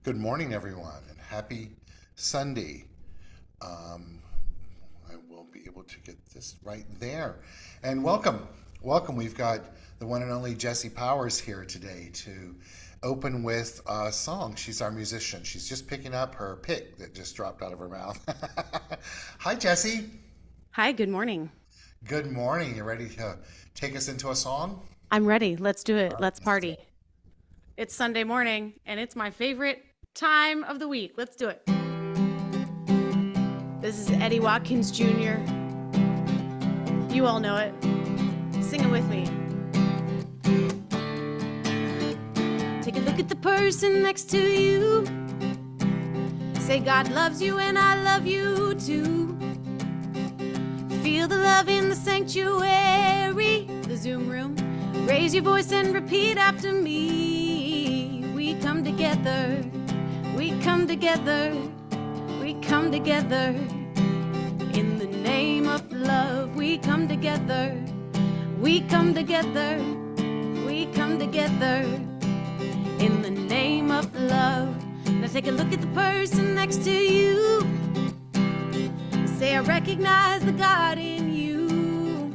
Good morning, everyone, and happy Sunday. Um, I will be able to get this right there. And welcome, welcome. We've got the one and only Jessie Powers here today to open with a song. She's our musician. She's just picking up her pick that just dropped out of her mouth. Hi, Jessie. Hi, good morning. Good morning. You ready to take us into a song? I'm ready. Let's do it. Let's Let's do party. it. It's Sunday morning and it's my favorite time of the week. Let's do it. This is Eddie Watkins Jr. You all know it. Sing it with me. Take a look at the person next to you. Say God loves you and I love you too. Feel the love in the sanctuary, the Zoom room. Raise your voice and repeat after me. We come together, we come together, we come together. In the name of love, we come together, we come together, we come together. In the name of love. Now take a look at the person next to you. Say I recognize the God in you.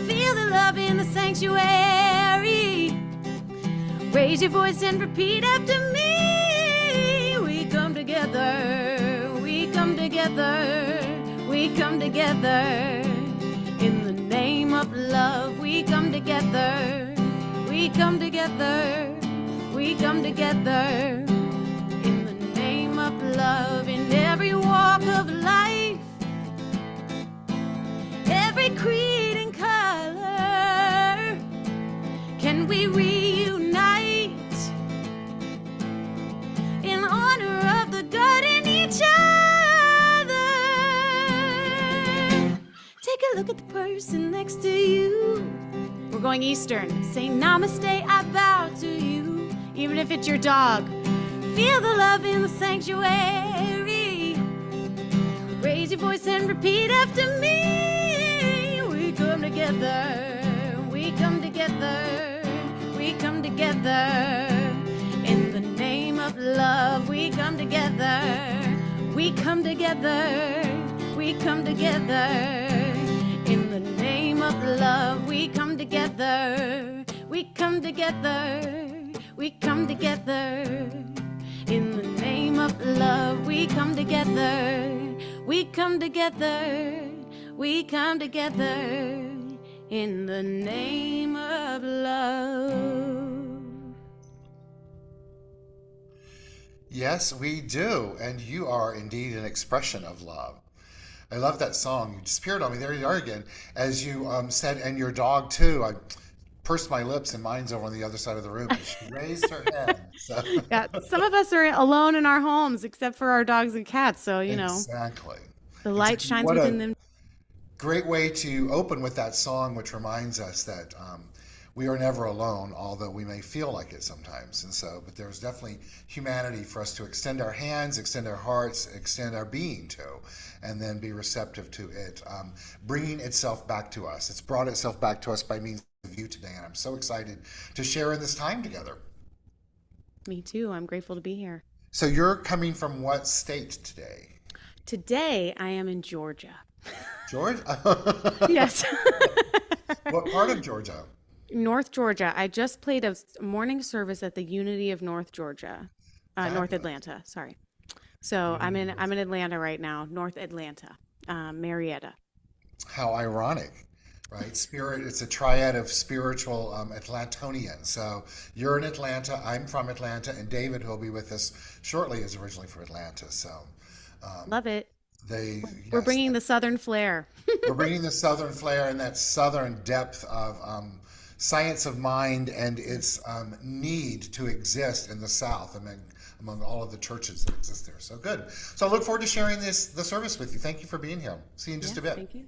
Feel the love in the sanctuary. Raise your voice and repeat after me. We come together, we come together, we come together. In the name of love, we come together, we come together, we come together. In the name of love, in every walk of life, every creed and color, can we reunite in honor of the God in each other? Take a look at the person next to you. We're going Eastern. Say namaste, I bow to you. Even if it's your dog. Feel the love in the sanctuary. Raise your voice and repeat after me. We come together, we come together, we come together. In the name of love, we come together, we come together, we come together. In the name of love, we come together, we come together, we come together. In the name of love, we come together, we come together, we come together. In the name of love. Yes, we do. And you are indeed an expression of love. I love that song. You disappeared on me. There you are again. As you said, and your dog too. I pursed my lips and mine's over on the other side of the room. And she raised her head. So Yeah, some of us are alone in our homes except for our dogs and cats, so exactly. the light Exactly. shines What within a them. great way to open with that song, which reminds us that we are never alone, although we may feel like it sometimes. And so, but there's definitely humanity for us to extend our hands, extend our hearts, extend our being to, and then be receptive to it, bringing itself back to us. It's brought itself back to us by means of you today, and I'm so excited to share in this time together. Me too. I'm grateful to be here. So you're coming from what state today? Today I am in Georgia. Georgia? Yes. What part of Georgia? North Georgia. I just played a morning service at the Unity of North Georgia. North Fabulous. Atlanta, sorry. So I'm in Atlanta right now, North Atlanta, Marietta. How ironic, right? Spirit, it's a triad of spiritual Atlantonians. So you're in Atlanta, I'm from Atlanta, and David, who'll be with us shortly, is originally from Atlanta. So Love it. they, We're yes, bringing the Southern flair. we're bringing the Southern flair and that Southern depth of science of mind and its need to exist in the South among all of the churches that exist there. So good. So I look forward to sharing the service with you. Thank you for being here. See you in just a Yes, bit. thank you.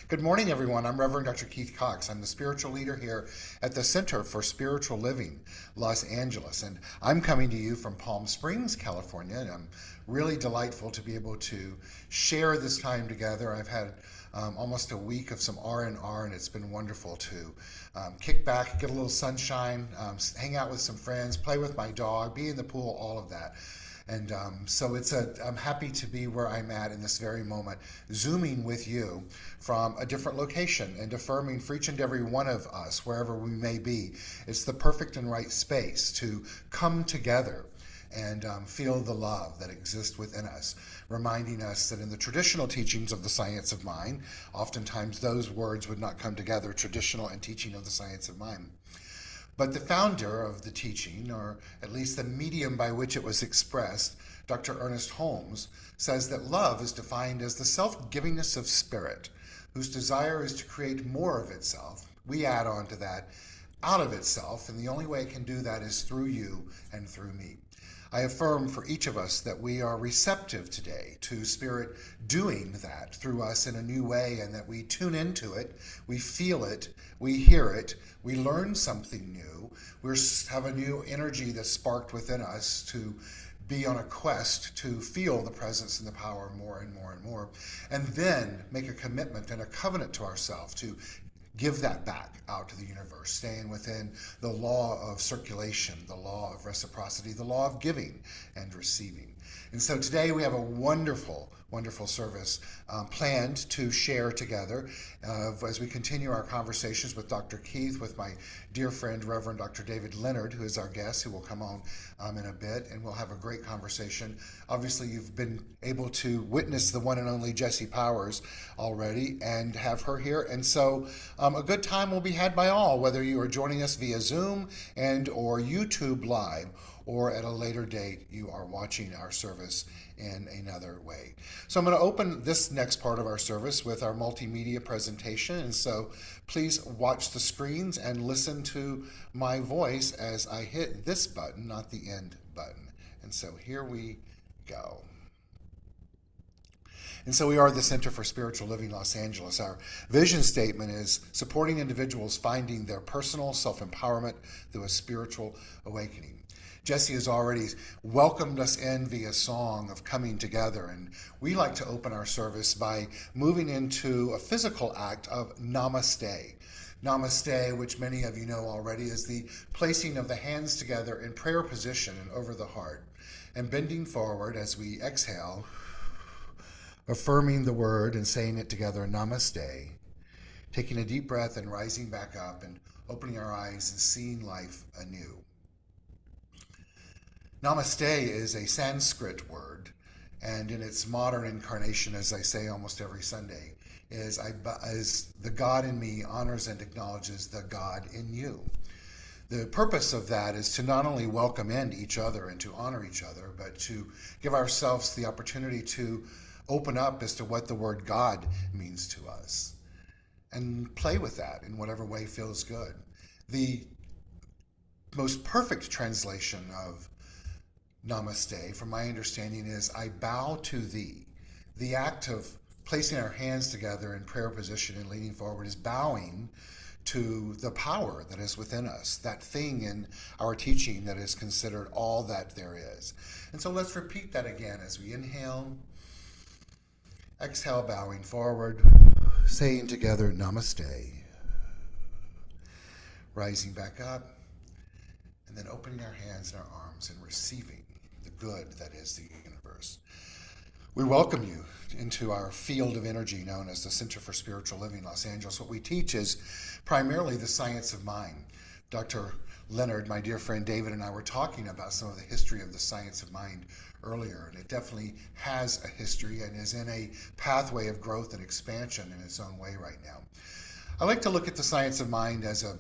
Good morning, everyone. I'm Reverend Dr. Keith Cox. I'm the spiritual leader here at the Center for Spiritual Living, Los Angeles. And I'm coming to you from Palm Springs, California. And I'm really delightful to be able to share this time together. I've had almost a week of some R&R, and it's been wonderful to kick back, get a little sunshine, hang out with some friends, play with my dog, be in the pool, all of that. And so I'm happy to be where I'm at in this very moment, Zooming with you from a different location and affirming for each and every one of us, wherever we may be. It's the perfect and right space to come together and feel the love that exists within us, reminding us that in the traditional teachings of the science of mind, oftentimes those words would not come together, traditional and teaching of the science of mind. But the founder of the teaching, or at least the medium by which it was expressed, Dr. Ernest Holmes, says that love is defined as the self-givingness of spirit, whose desire is to create more of itself. We add on to that, out of itself, and the only way it can do that is through you and through me. I affirm for each of us that we are receptive today to Spirit doing that through us in a new way, and that we tune into it, we feel it, we hear it, we learn something new, we have a new energy that's sparked within us to be on a quest to feel the presence and the power more and more and more, and then make a commitment and a covenant to ourselves to give that back out to the universe, staying within the law of circulation, the law of reciprocity, the law of giving and receiving. And so today we have a wonderful, wonderful service planned to share together as we continue our conversations with Dr. Keith, with my dear friend, Reverend Dr. David Leonard, who is our guest, who will come on in a bit, and we'll have a great conversation. Obviously, you've been able to witness the one and only Jessie Powers already and have her here. And so a good time will be had by all, whether you are joining us via Zoom and or YouTube Live, or at a later date, you are watching our service in another way. So I'm going to open this next part of our service with our multimedia presentation. And so please watch the screens and listen to my voice as I hit this button, not the end button. And so here we go. And so we are the Center for Spiritual Living Los Angeles. Our vision statement is supporting individuals finding their personal self-empowerment through a spiritual awakening. Jessie has already welcomed us in via song of coming together, and we like to open our service by moving into a physical act of namaste. Namaste, which many of you know already, is the placing of the hands together in prayer position and over the heart, and bending forward as we exhale, affirming the word and saying it together, namaste, taking a deep breath and rising back up and opening our eyes and seeing life anew. Namaste is a Sanskrit word, and in its modern incarnation, as I say almost every Sunday, is the God in me honors and acknowledges the God in you. The purpose of that is to not only welcome in each other and to honor each other, but to give ourselves the opportunity to open up as to what the word God means to us and play with that in whatever way feels good. The most perfect translation of Namaste, from my understanding, is I bow to thee. The act of placing our hands together in prayer position and leaning forward is bowing to the power that is within us, that thing in our teaching that is considered all that there is. And so let's repeat that again as we inhale, exhale, bowing forward, saying together Namaste, rising back up, and then opening our hands and our arms and receiving the good that is the universe. We welcome you into our field of energy known as the Center for Spiritual Living Los Angeles. What we teach is primarily the science of mind. Dr. Leonard, my dear friend David, and I were talking about some of the history of the science of mind earlier, and it definitely has a history and is in a pathway of growth and expansion in its own way right now. I like to look at the science of mind as a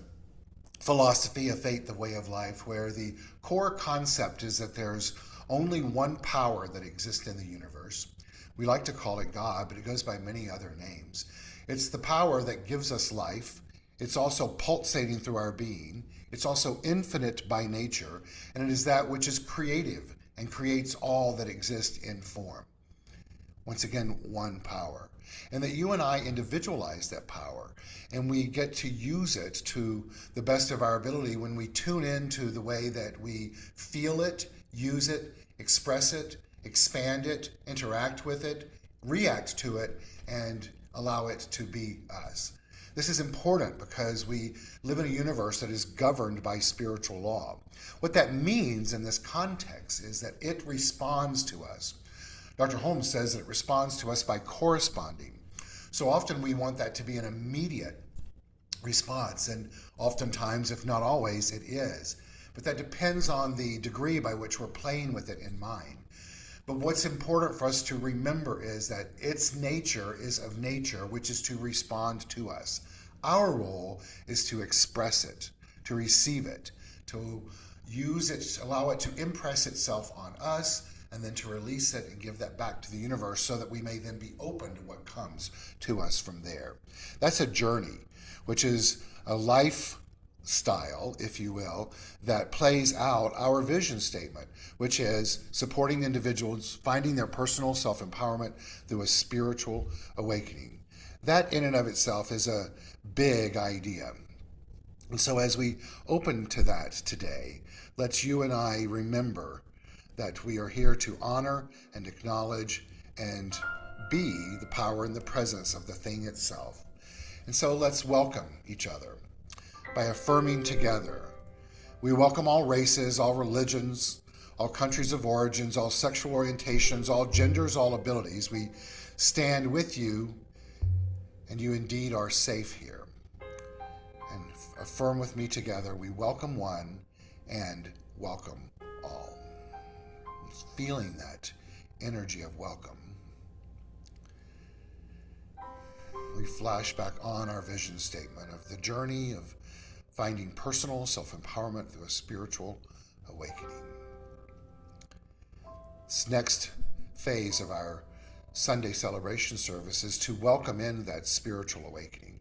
philosophy, a faith, a way of life, where the core concept is that there's only one power that exists in the universe. We like to call it God, but it goes by many other names. It's the power that gives us life. It's also pulsating through our being. It's also infinite by nature, and it is that which is creative and creates all that exists in form. Once again, one power. And that you and I individualize that power, and we get to use it to the best of our ability when we tune into the way that we feel it, use it, express it, expand it, interact with it, react to it, and allow it to be us. This is important because we live in a universe that is governed by spiritual law. What that means in this context is that it responds to us. Dr. Holmes says that it responds to us by corresponding. So often we want that to be an immediate response, and oftentimes, if not always, it is. But that depends on the degree by which we're playing with it in mind. But what's important for us to remember is that its nature is of nature, which is to respond to us. Our role is to express it, to receive it, to use it, allow it to impress itself on us, and then to release it and give that back to the universe so that we may then be open to what comes to us from there. That's a journey, which is a lifestyle, if you will, that plays out our vision statement, which is supporting individuals finding their personal self-empowerment through a spiritual awakening. That in and of itself is a big idea. And so as we open to that today, let's you and I remember that we are here to honor and acknowledge and be the power and the presence of the thing itself. And so let's welcome each other by affirming together. We welcome all races, all religions, all countries of origins, all sexual orientations, all genders, all abilities. We stand with you, and you indeed are safe here. And affirm with me together, we welcome one and welcome all. Feeling that energy of welcome. We flash back on our vision statement of the journey of finding personal self-empowerment through a spiritual awakening. This next phase of our Sunday celebration service is to welcome in that spiritual awakening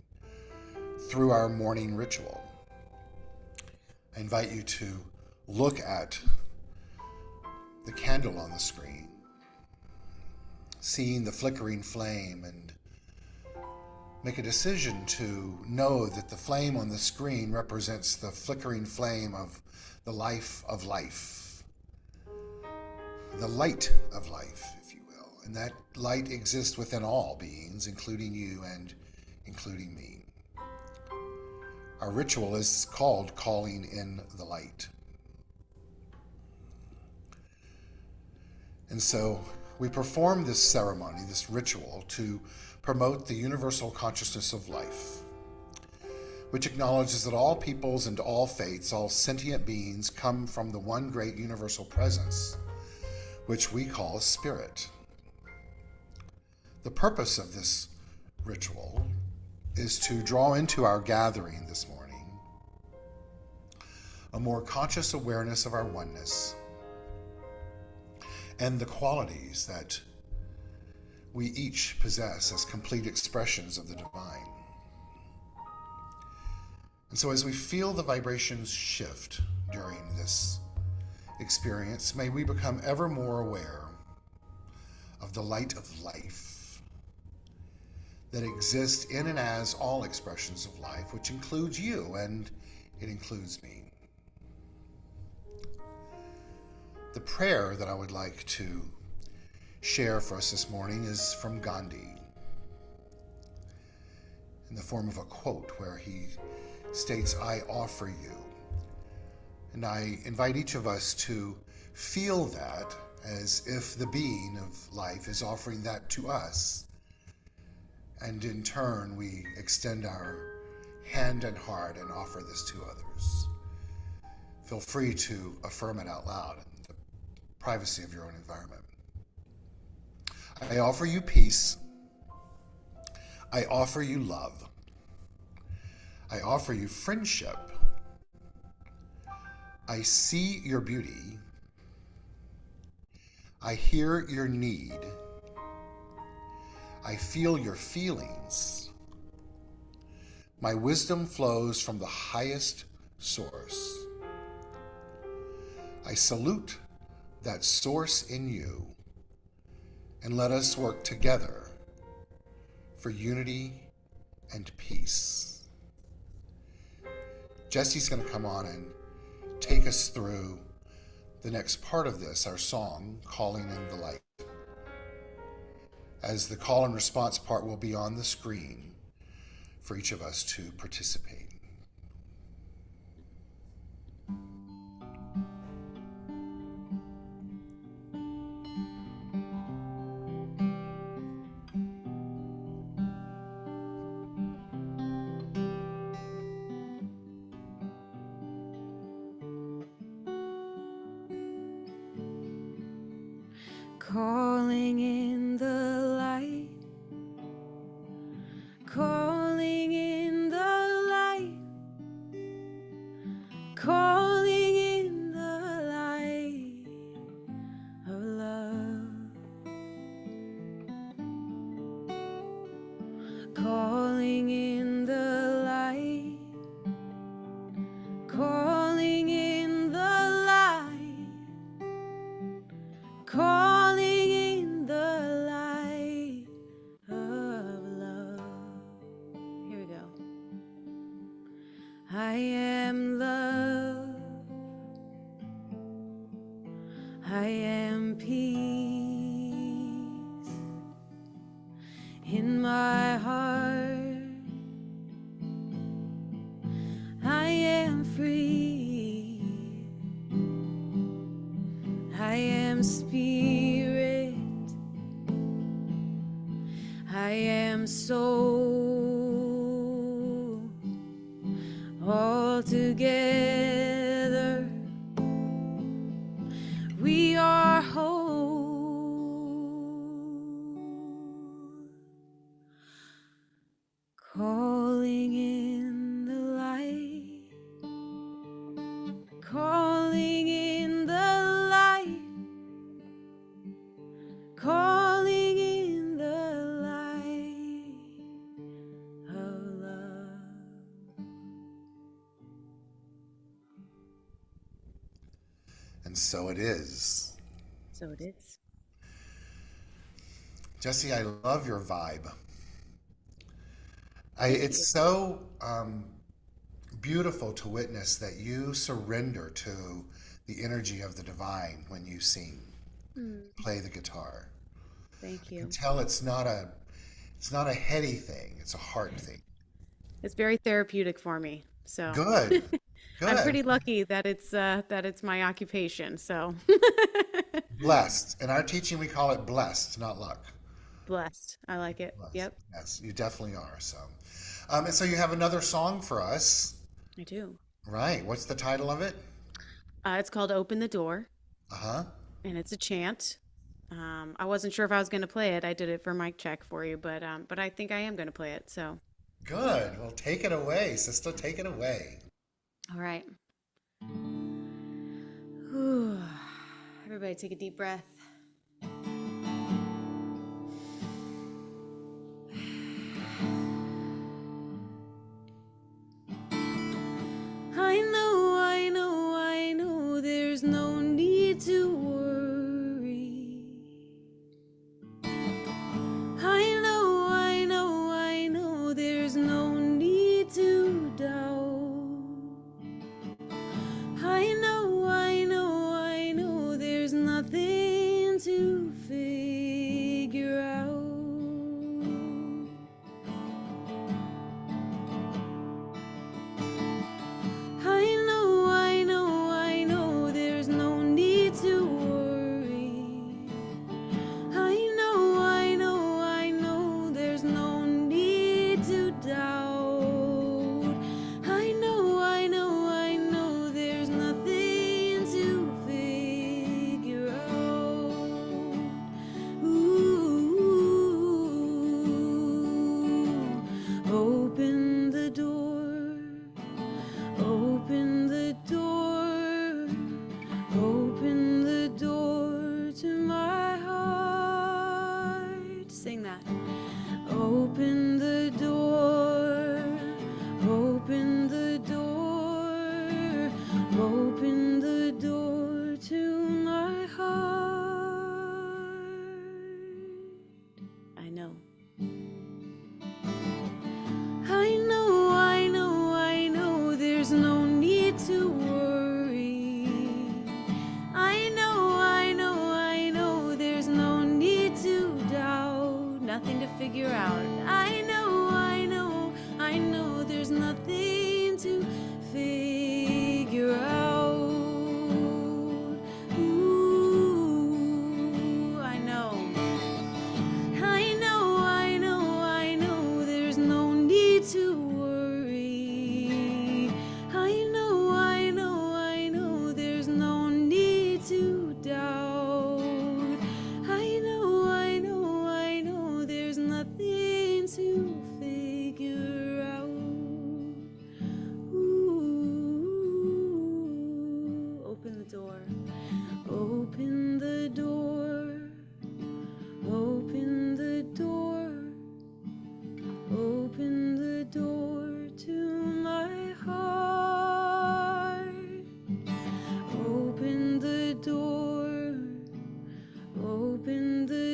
through our morning ritual. I invite you to look at the candle on the screen, seeing the flickering flame, and make a decision to know that the flame on the screen represents the flickering flame of the life of life, the light of life, if you will. And that light exists within all beings, including you and including me. Our ritual is called Calling in the Light. And so we perform this ceremony, this ritual, to promote the universal consciousness of life, which acknowledges that all peoples and all faiths, all sentient beings come from the one great universal presence, which we call spirit. The purpose of this ritual is to draw into our gathering this morning a more conscious awareness of our oneness and the qualities that we each possess as complete expressions of the divine. And so as we feel the vibrations shift during this experience, may we become ever more aware of the light of life that exists in and as all expressions of life, which includes you and it includes me. The prayer that I would like to share for us this morning is from Gandhi in the form of a quote where he states, "I offer you." And I invite each of us to feel that as if the being of life is offering that to us. And in turn, we extend our hand and heart and offer this to others. Feel free to affirm it out loud in the privacy of your own environment. I offer you peace. I offer you love. I offer you friendship. I see your beauty. I hear your need. I feel your feelings. My wisdom flows from the highest source. I salute that source in you, and let us work together for unity and peace. Jesse's going to come on and take us through the next part of this, our song, Calling in the Light. as the call and response part will be on the screen for each of us to participate. Calling in the light, calling in the light, calling in the light of love, calling in the light, calling in the light, calling in the light of love. Here we go. I am love, I am peace in my heart, I am free, I am spirit, I am soul, all together we are whole. Calling in the light, calling in the light, calling in the light of love. And so it is. So it is. Jesse, I love your vibe. It's so beautiful to witness that you surrender to the energy of the divine when you sing, play the guitar. Thank You you. can tell it's not a heady thing; it's a heart thing. It's very therapeutic for me. So Good, I'm good. pretty lucky that it's my occupation. So Blessed. In our teaching, we call it blessed, not luck. blessed. I like it. Blessed. Yep, Yes, you definitely are. So, and so you have another song for us, I do. right? What's the title of it? It's called Open the Door, Uh-huh. and it's a chant. I wasn't sure if I was going to play it. I did it for mic check for you, but I think I am going to play it. So, Good. Well, take it away, sister. Take it away. all right. Whew. Everybody take a deep breath. I know, there's no need to worry. I know, there's no need to doubt. I know, there's nothing to figure out. I know, there's no need to worry. I know, there's no need to doubt. I know, there's nothing to figure out.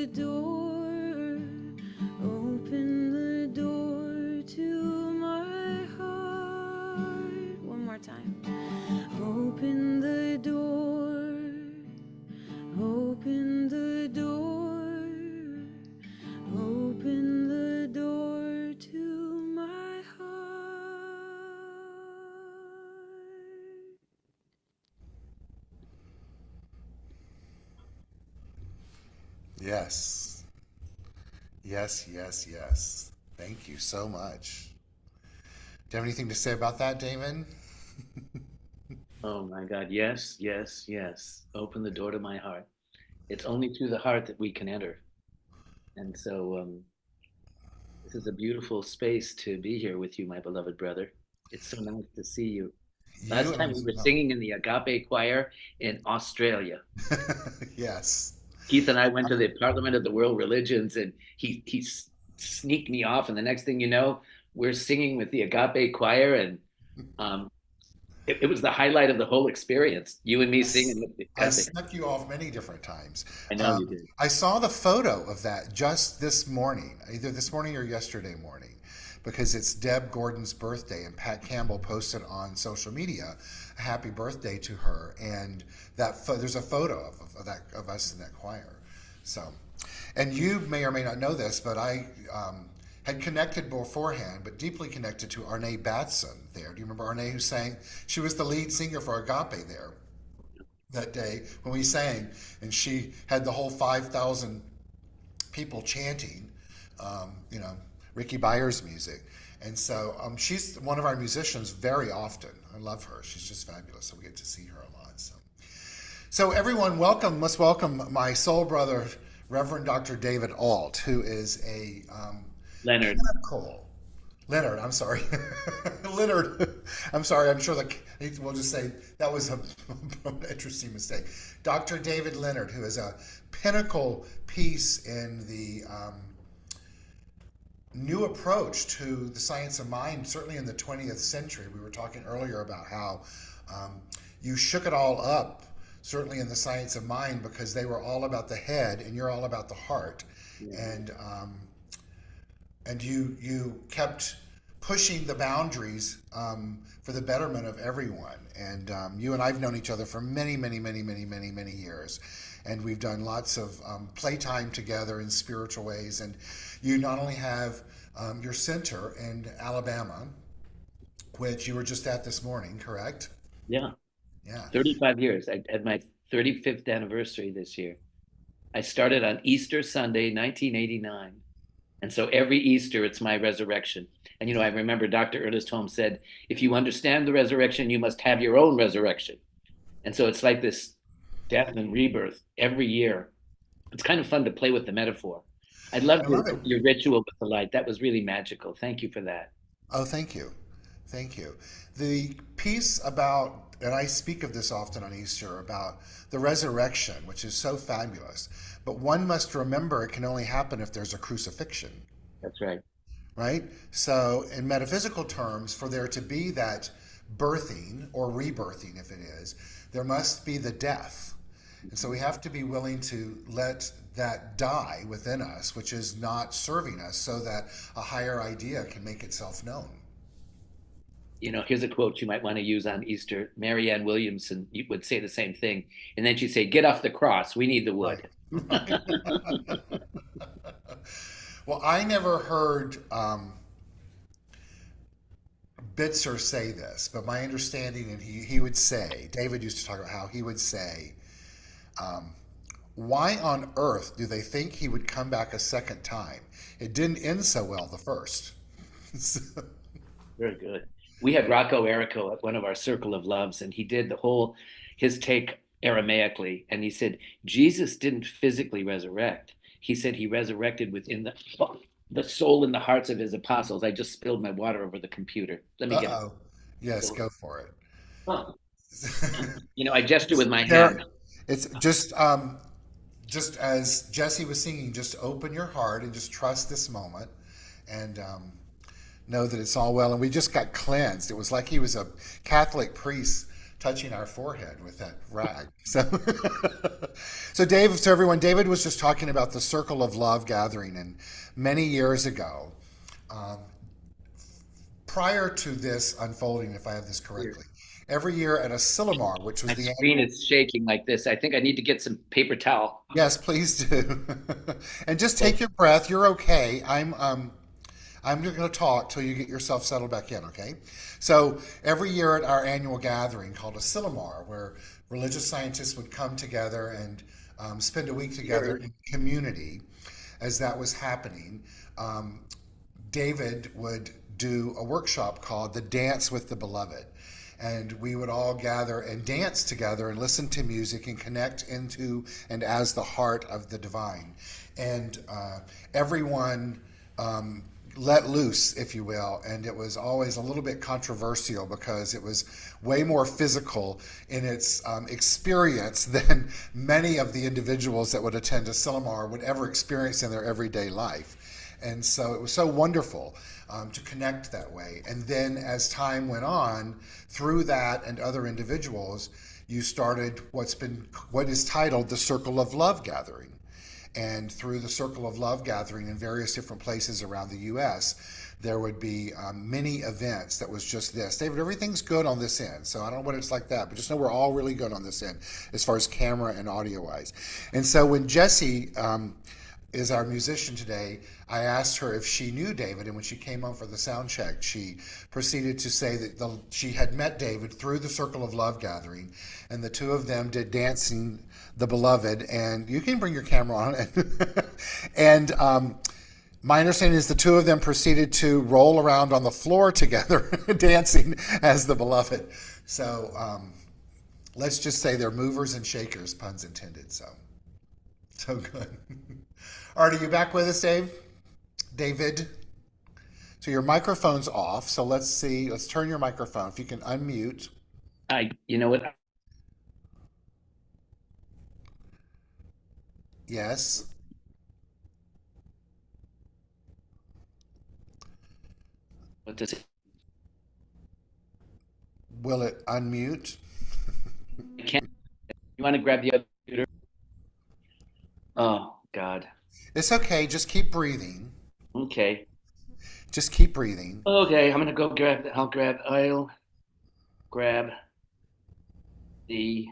the door, open the door to my heart. One more time. Open the door, open the door, open the door to my heart. Yes. Yes, yes, yes. Thank you so much. Do you have anything to say about that, David? Oh my God. Yes, yes, yes. Open the door to my heart. It's only through the heart that we can enter. And so this is a beautiful space to be here with you, my beloved brother. It's so nice to see you. You Last time and we were singing in the Agape Choir in Australia. yes. Keith and I went to the Parliament of the World Religions, and he sneaked me off. And the next thing you know, we're singing with the Agape Choir, and um, it was the highlight of the whole experience. You and me singing with the I Agape. snuck you off many different times. I know you did. I saw the photo of that just this morning, either this morning or yesterday morning, because it's Deb Gordon's birthday, and Pat Campbell posted on social media a happy birthday to her, and there's a photo of us in that choir. So, and you may or may not know this, but I had connected beforehand, but deeply connected to Arne Batson there. Do you remember Arne who sang? She was the lead singer for Agape there that day when we sang, and she had the whole 5,000 people chanting, Ricky Byers music. And so she's one of our musicians very often. I love her. She's just fabulous. So we get to see her a lot. So everyone, let's welcome my soul brother, Reverend Dr. David Alt, who is a Leonard. Leonard, I'm sorry. Leonard, I'm sorry. I'm sure we'll just say that was an interesting mistake. Dr. David Leonard, who is a pinnacle piece in the new approach to the science of mind, certainly in the 20th century. We were talking earlier about how you shook it all up, certainly in the science of mind, because they were all about the head and you're all about the heart. Yeah. And you kept pushing the boundaries for the betterment of everyone. And you and I've known each other for many, many, many, many, many, many years. And we've done lots of playtime together in spiritual ways. And you not only have your center in Alabama, which you were just at this morning, correct? Yeah. Yeah. 35 years. I had my 35th anniversary this year. I started on Easter Sunday, 1989. And so every Easter, it's my resurrection. And, I remember Dr. Ernest Holmes said, if you understand the resurrection, you must have your own resurrection. And so it's like this death and rebirth every year. It's kind of fun to play with the metaphor. I loved your ritual with the light. That was really magical. Thank you for that. Oh, thank you. Thank you. The piece about, and I speak of this often on Easter, about the resurrection, which is so fabulous. But one must remember it can only happen if there's a crucifixion. That's right. Right? So in metaphysical terms, for there to be that birthing or rebirthing, if it is, there must be the death. And so we have to be willing to let that die within us, which is not serving us, so that a higher idea can make itself known. Here's a quote you might want to use on Easter. Marianne Williamson would say the same thing. And then she'd say, get off the cross. We need the wood. Right. Well, I never heard Bitzer say this, but my understanding, and he would say, David used to talk about how he would say, why on earth do they think he would come back a second time? It didn't end so well the first. Very good. We had Rocco Errico at one of our Circle of Loves, and he did his take Aramaically, and he said, Jesus didn't physically resurrect. He said he resurrected within the soul and the hearts of his apostles. I just spilled my water over the computer. Let me get it. Yes, go for it. Huh. I gesture with my hand. It's just as Jesse was singing, just open your heart and just trust this moment and know that it's all well. And we just got cleansed. It was like he was a Catholic priest touching our forehead with that rag. So, so Dave, so everyone, David was just talking about the Circle of Love gathering, and many years ago, um, prior to this unfolding, if I have this correctly, every year at a Sillamar, which was My the screen is shaking like this. I think I need to get some paper towel. yes, please do, and just take your breath. You're okay. I'm going to talk till you get yourself settled back in, okay? So every year at our annual gathering called a Sillamar, where religious scientists would come together and spend a week together in community, as that was happening, um, David would do a workshop called The Dance with the Beloved. And we would all gather and dance together and listen to music and connect into and as the heart of the divine. And everyone let loose, if you will, and it was always a little bit controversial because it was way more physical in its experience than many of the individuals that would attend a Sillamar would ever experience in their everyday life. And so it was so wonderful to connect that way. And then as time went on, through that and other individuals, you started what is titled the Circle of Love Gathering. And through the Circle of Love Gathering in various different places around the U.S., there would be many events that was just this. David, everything's good on this end. So I don't know what it's like that, but just know we're all really good on this end as far as camera and audio wise. And so when Jessie is our musician today, I asked her if she knew David, and when she came on for the sound check, she proceeded to say that she had met David through the Circle of Love Gathering, and the two of them did Dancing the Beloved, and you can bring your camera on. And my understanding is the two of them proceeded to roll around on the floor together, dancing as the Beloved. So let's just say they're movers and shakers, puns intended. So good. All right, are you back with us, David? So your microphone's off. So let's see. Let's turn your microphone. If you can unmute. You know what? Yes. What does it? Will it unmute? I can't. You want to grab the other computer? Oh God. It's okay. Just keep breathing. Okay. Just keep breathing. Okay. I'm gonna go grab. I'll grab the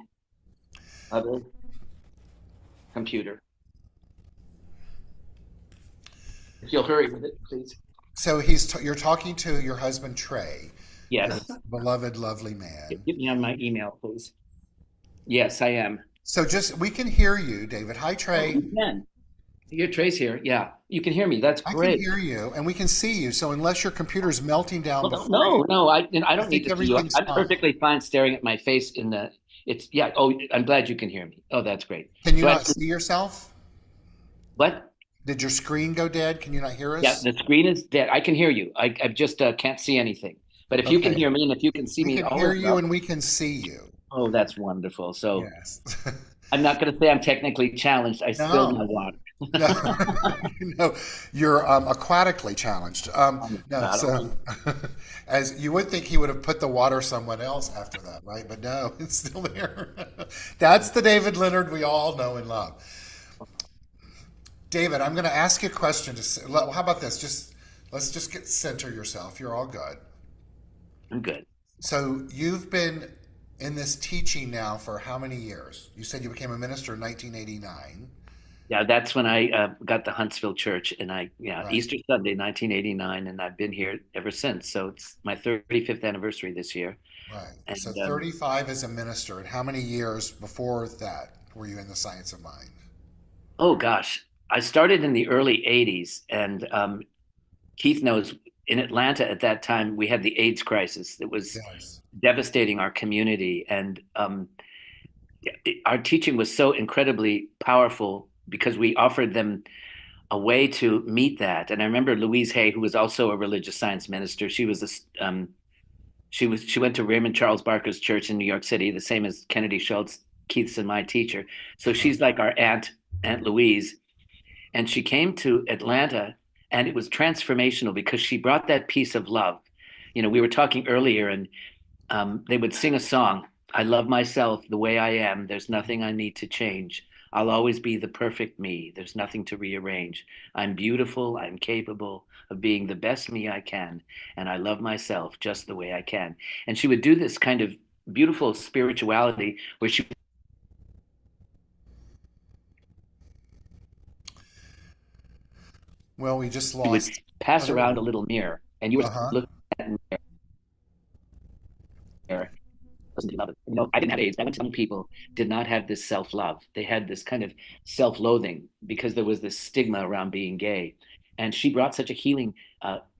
other computer. If you'll hurry with it, please. So you're talking to your husband Trey, your Yes. beloved, lovely man. Get me on my email, please. Yes, I am. So we can hear you, David. Hi, Oh, Trey. you can. Your Trey's here. Yeah, you can hear me. That's I can great. hear you, and we can see you. So unless your computer's melting down Well, before no, I don't need think to see you. everything's I'm fine. perfectly fine staring at my face in the. It's yeah. Oh, I'm glad you can hear me. Oh, that's great. Can you So not see yourself? what? Did your screen go dead? Can you not hear Yeah, us? the screen is dead. I can hear you. I just can't see anything. But if you can Okay. hear me and if you can see We me, can all hear is you well. and we can see you. Oh, that's wonderful. So Yes. I'm not going to say I'm technically challenged. I spilled No. my water. No, no, you're aquatically challenged. Oh my No, God. so as you would think he would have put the water someone else after that, right? But no, it's still there. That's the David Leonard we all know and love. David, I'm going to ask you a question. How about this? Let's just center yourself. You're all good. I'm good. So you've been in this teaching now for how many years? You said you became a minister in 1989, Yeah, that's when I got the Huntsville Church, and right? Easter Sunday, 1989, and I've been here ever since. So it's my 35th anniversary this year, Right. and So 35 as a minister, and how many years before that were you in the science of mind? oh gosh, I started in the early 80s, and Keith knows in Atlanta at that time we had the AIDS crisis that was Yes. devastating our community, and our teaching was so incredibly powerful because we offered them a way to meet that. And I remember Louise Hay, who was also a religious science minister. She went to Raymond Charles Barker's church in New York City, the same as Kennedy Schultz, Keith's and my teacher. So Uh-huh. she's like our Aunt Louise, and she came to Atlanta, and it was transformational because she brought that piece of love. You know, we were talking earlier, and they would sing a song. I love myself the way I am. There's nothing I need to change. I'll always be the perfect me. There's nothing to rearrange. I'm beautiful. I'm capable of being the best me I can. And I love myself just the way I can. And she would do this kind of beautiful spirituality where she Well, we just would lost. Oh, pass there we around go. a little mirror and you were Uh-huh. looking at the mirror. Listen to love it. I didn't have AIDS. I went to some people did not have this self-love. They had this kind of self-loathing because there was this stigma around being gay. And she brought such a healing,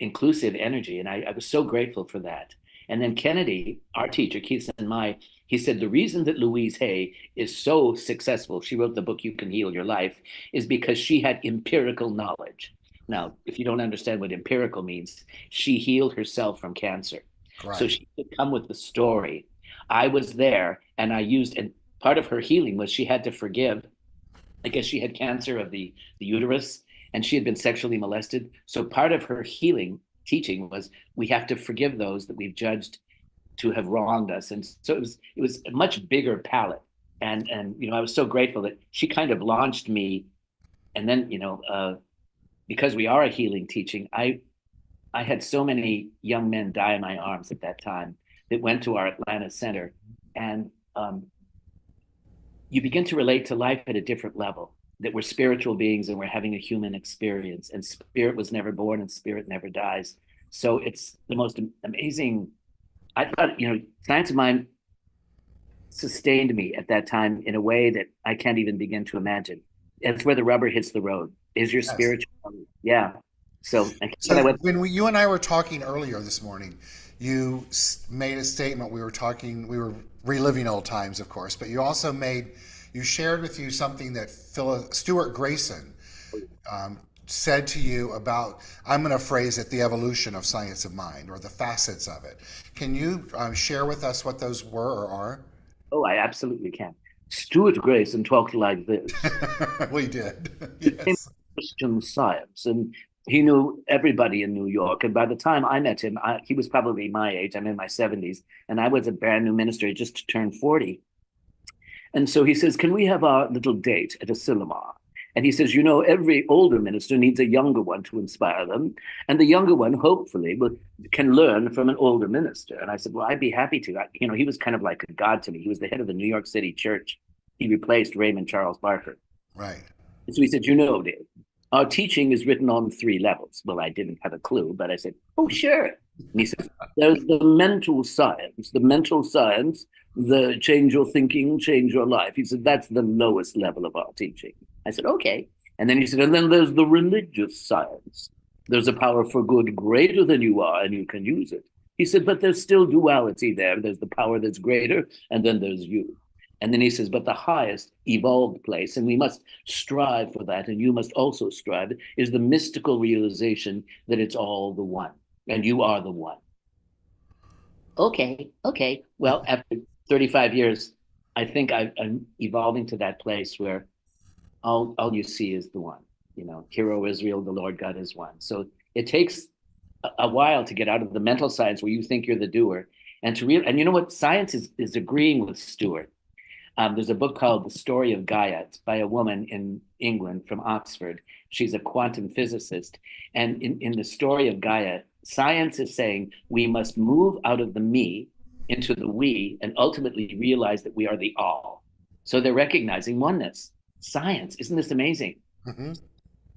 inclusive energy. And I was so grateful for that. And then Kennedy, our teacher, Keith and my, he said the reason that Louise Hay is so successful, she wrote the book You Can Heal Your Life, is because she had empirical knowledge. Now, if you don't understand what empirical means, she healed herself from cancer. So Right. she could come with the story. I was there and I used, and part of her healing was she had to forgive. I guess she had cancer of the uterus and she had been sexually molested. So part of her healing teaching was we have to forgive those that we've judged to have wronged us. And so it was a much bigger palette. And I was so grateful that she kind of launched me. And then, because we are a healing teaching, I had so many young men die in my arms at that time that went to our Atlanta center. And you begin to relate to life at a different level, that we're spiritual beings and we're having a human experience. And spirit was never born and spirit never dies. So it's the most amazing. I thought, science of mind sustained me at that time in a way that I can't even begin to imagine. It's where the rubber hits the road. Is your Yes. spiritual? Yeah. So I So went. you and I were talking earlier this morning, you made a statement. We were reliving old times, of course, but you shared with you something that Stuart Grayson said to you about, I'm going to phrase it, the evolution of science of mind or the facets of it. Can you share with us what those were or are? Oh, I absolutely can. Stuart Grayson talked like this. We did. He came Yes. from Christian Science, and he knew everybody in New York. And by the time I met him, he was probably my age. I'm in my 70s, and I was a brand new minister just turned 40. And so he says, "Can we have our little date at a cinema?" And he says, every older minister needs a younger one to inspire them. And the younger one, hopefully, can learn from an older minister. And I said, well, I'd be happy to. He was kind of like a god to me. He was the head of the New York City church. He replaced Raymond Charles Barker. Right. And so he said, Dave, our teaching is written on three levels. Well, I didn't have a clue, but I said, oh, sure. And he says, there's the mental science, the change your thinking, change your life. He said, that's the lowest level of our teaching. I said, okay. And then he said, and then there's the religious science. There's a power for good greater than you are, and you can use it. He said, but there's still duality there. There's the power that's greater, and then there's you. And then he says, but the highest evolved place, and we must strive for that, and you must also strive, is the mystical realization that it's all the one, and you are the one. Okay, okay. Well, after 35 years, I think I'm evolving to that place where all you see is the one. Hero Israel, the Lord God is one. So it takes a while to get out of the mental science where you think you're the doer, and to real. And you know what? Science is agreeing with Stewart. There's a book called The Story of Gaia. It's by a woman in England from Oxford. She's a quantum physicist. And in the story of Gaia, science is saying we must move out of the me into the we and ultimately realize that we are the all. So they're recognizing oneness. Science, isn't this amazing? Hmm.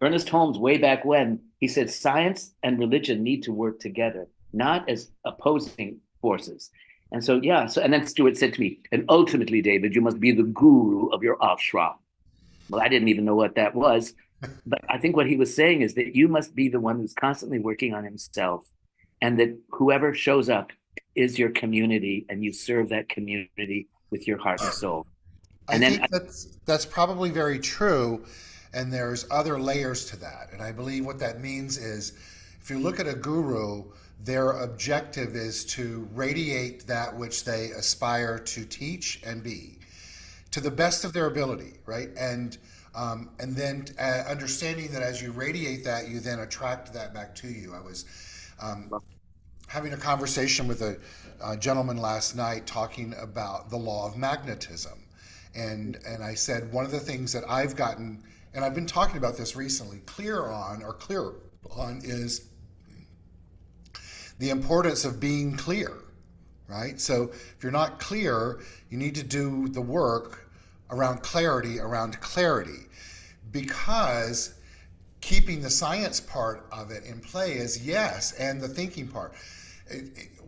Ernest Holmes, way back when, he said science and religion need to work together, not as opposing forces. And so, yeah. So, and then Stuart said to me, and ultimately, David, you must be the guru of your ashram. Well, I didn't even know what that was. But I think what he was saying is that you must be the one who's constantly working on himself, and that whoever shows up is your community, and you serve that community with your heart and soul. I And then, think that's probably very true, and there's other layers to that. And I believe what that means is, if you look at a guru, their objective is to radiate that which they aspire to teach and be, to the best of their ability, right? And then understanding that as you radiate that, you then attract that back to you. Um, having a conversation with a gentleman last night talking about the law of magnetism. And I said, one of the things that I've gotten, and I've been talking about this recently, clearer on is the importance of being clear, right? So if you're not clear, you need to do the work around clarity, because keeping the science part of it in play is yes, and the thinking part.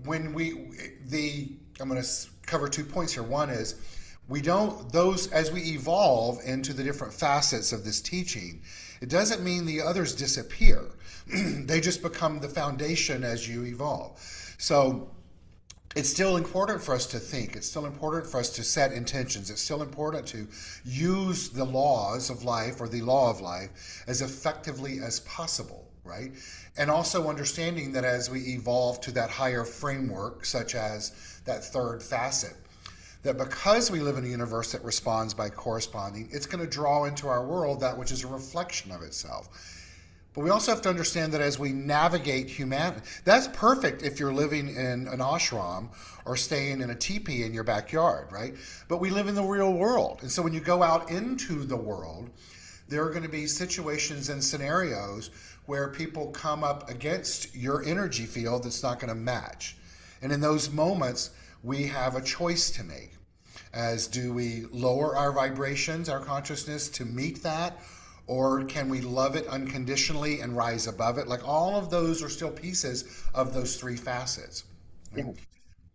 When I'm going to cover 2 points here. One is we don't, those, as we evolve into the different facets of this teaching, it doesn't mean the others disappear. They just become the foundation as you evolve. So it's still important for us to think. It's still important for us to set intentions. It's still important to use the laws of life, or the law of life, as effectively as possible, right? And also understanding that as we evolve to that higher framework, such as that third facet, that because we live in a universe that responds by corresponding, it's going to draw into our world that which is a reflection of itself. But we also have to understand that as we navigate humanity, that's perfect if you're living in an ashram or staying in a teepee in your backyard, right? But we live in the real world. And so when you go out into the world, there are going to be situations and scenarios where people come up against your energy field that's not going to match. And in those moments, we have a choice to make. As do we lower our vibrations, our consciousness, to meet that? Or can we love it unconditionally and rise above it? Like, all of those are still pieces of those three facets. Right? Yeah.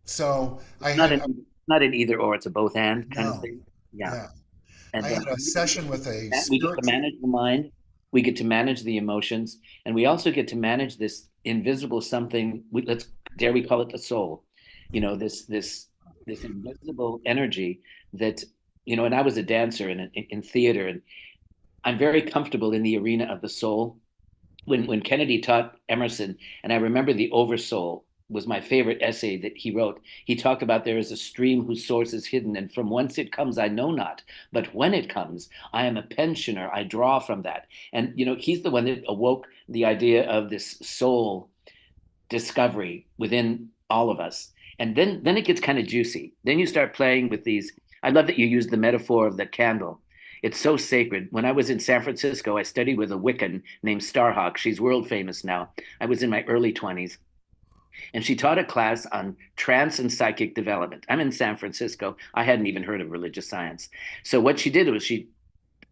So I It's not had, not an either or, it's a both and kind of no, thing. Yeah. yeah. I And had a session with a we get to spiritual, manage the mind, we get to manage the emotions, and we also get to manage this invisible something. Let's dare we call it the soul. This invisible energy that, and I was a dancer in theater, and I'm very comfortable in the arena of the soul. When Kennedy taught Emerson, and I remember the Oversoul was my favorite essay that he wrote. He talked about there is a stream whose source is hidden, and from whence it comes, I know not. But when it comes, I am a pensioner. I draw from that. And he's the one that awoke the idea of this soul discovery within all of us. And then it gets kind of juicy. Then you start playing with these. I love that you used the metaphor of the candle. It's so sacred. When I was in San Francisco, I studied with a Wiccan named Starhawk. She's world famous now. I was in my early 20s. And she taught a class on trance and psychic development. I'm in San Francisco. I hadn't even heard of religious science. So what she did was she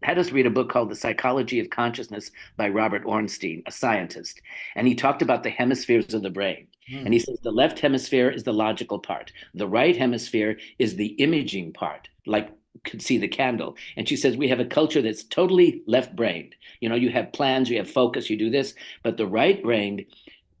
had us read a book called The Psychology of Consciousness by Robert Ornstein, a scientist. And he talked about the hemispheres of the brain. And he says the left hemisphere is the logical part. The right hemisphere is the imaging part, like could see the candle. And she says we have a culture that's totally left-brained. You have plans, you have focus, you do this, but the right brain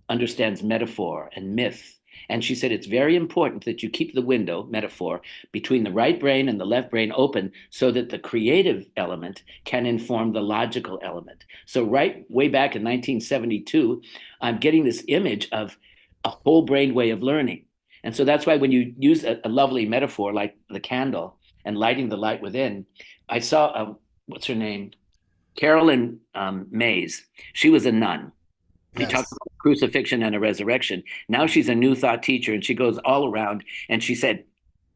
understands metaphor and myth. And she said it's very important that you keep the window, metaphor, between the right brain and the left brain open so that the creative element can inform the logical element. So right way back in 1972, I'm getting this image of a whole brain way of learning. And so that's why when you use a lovely metaphor like the candle and lighting the light within, I saw, what's her name? Carolyn Mays. She was a nun. He talked about crucifixion and a resurrection. Now she's a new thought teacher, and she goes all around, and she said,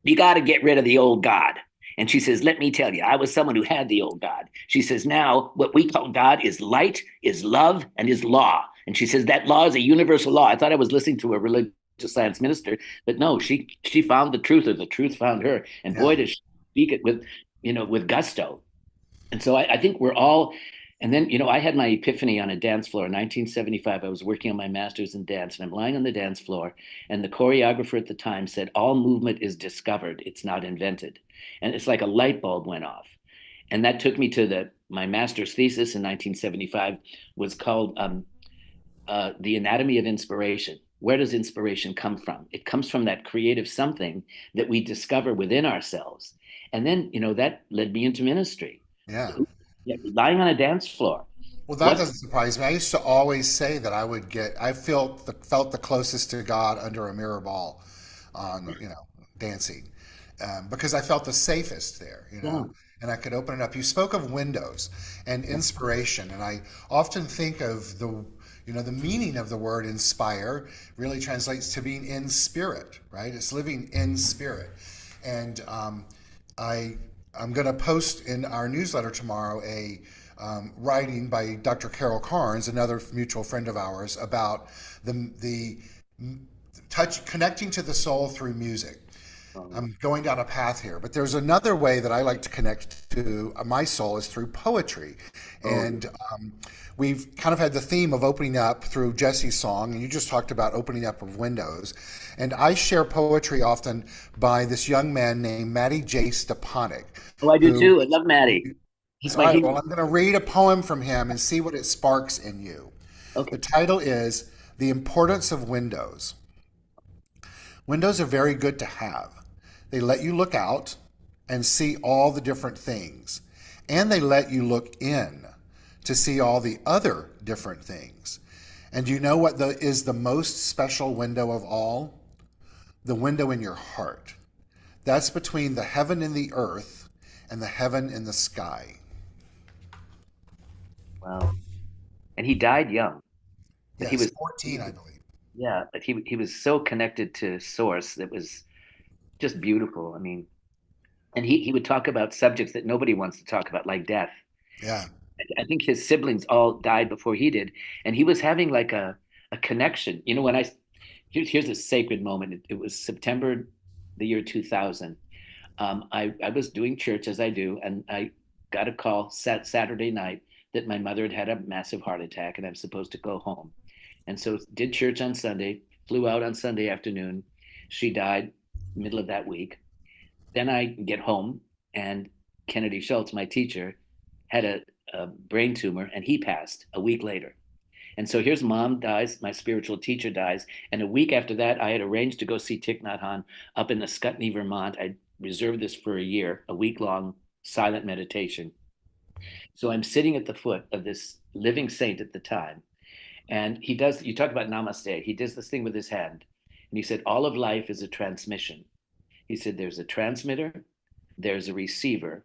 you got to get rid of the old God. And she says, let me tell you, I was someone who had the old God. She says, now what we call God is light, is love, and is law. And she says that law is a universal law. I thought I was listening to a religious science minister, but no, she found the truth, or the truth found her. And boy, does she speak it with gusto. And so I think we're all. And then, I had my epiphany on a dance floor in 1975. I was working on my master's in dance, and I'm lying on the dance floor, and the choreographer at the time said, all movement is discovered, it's not invented. And it's like a light bulb went off. And that took me to my master's thesis in 1975 was called The Anatomy of Inspiration. Where does inspiration come from? It comes from that creative something that we discover within ourselves. And then, that led me into ministry. yeah. Lying on a dance floor. Well, that doesn't surprise me. I used to always say that I felt the closest to God under a mirror ball on, dancing, because I felt the safest there, Yeah. and I could open it up. You spoke of windows and inspiration, and I often think of You know, the meaning of the word inspire really translates to being in spirit, right? It's living in spirit. And I, I'm going to post in our newsletter tomorrow a writing by Dr. Carol Carnes, another mutual friend of ours, about the touch connecting to the soul through music. I'm going down a path here, but there's another way that I like to connect to my soul is through poetry. And we've kind of had the theme of opening up through Jesse's song, and you just talked about opening up of windows. And I share poetry often by this young man named Matty J. Stepanek. Oh, I do Who, too. I love Maddie. He's all my right, well, hero. I'm going to read a poem from him and see what it sparks in you. The Okay. title is The Importance of Windows. Windows are very good to have. They let you look out and see all the different things, and they let you look in to see all the other different things. And you know what is the most special window of all? The window in your heart. That's between the heaven and the earth and the heaven and the sky. Wow. And he died young, but he Yes, was, 14, I believe. yeah, but he was so connected to source that was just beautiful. I mean, and he would talk about subjects that nobody wants to talk about, like death. Yeah, I think his siblings all died before he did, and he was having like a connection. You know, when I here's a sacred moment. It was September, the year 2000. I was doing church as I do, and I got a call Saturday night that my mother had had a massive heart attack, and I'm supposed to go home. And so did church on Sunday, flew out on Sunday afternoon. She died middle of that week. Then I get home, and Kennedy Schultz, my teacher, had a brain tumor, and he passed a week later. And so here's mom dies, my spiritual teacher dies, and a week after that, I had arranged to go see Thich Nhat Hanh up in the Scutney, Vermont. I reserved this for a year, a week long silent meditation. So I'm sitting at the foot of this living saint at the time, and he does. You talk about namaste. He does this thing with his hand, and he said, "All of life is a transmission." He said, "There's a transmitter, there's a receiver,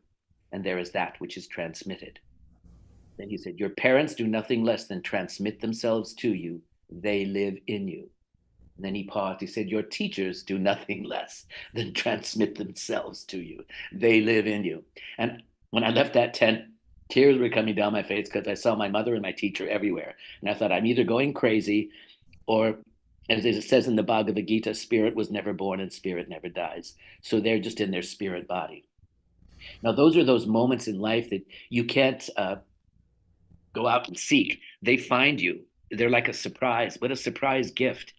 and there is that which is transmitted." Then he said, "Your parents do nothing less than transmit themselves to you. They live in you." And then he paused. He said, "Your teachers do nothing less than transmit themselves to you. They live in you." And when I left that tent, tears were coming down my face because I saw my mother and my teacher everywhere. And I thought, I'm either going crazy or, as it says in the Bhagavad Gita, spirit was never born and spirit never dies. So they're just in their spirit body. Now, those are those moments in life that you can't go out and seek. They find you. They're like a surprise. What a surprise gift.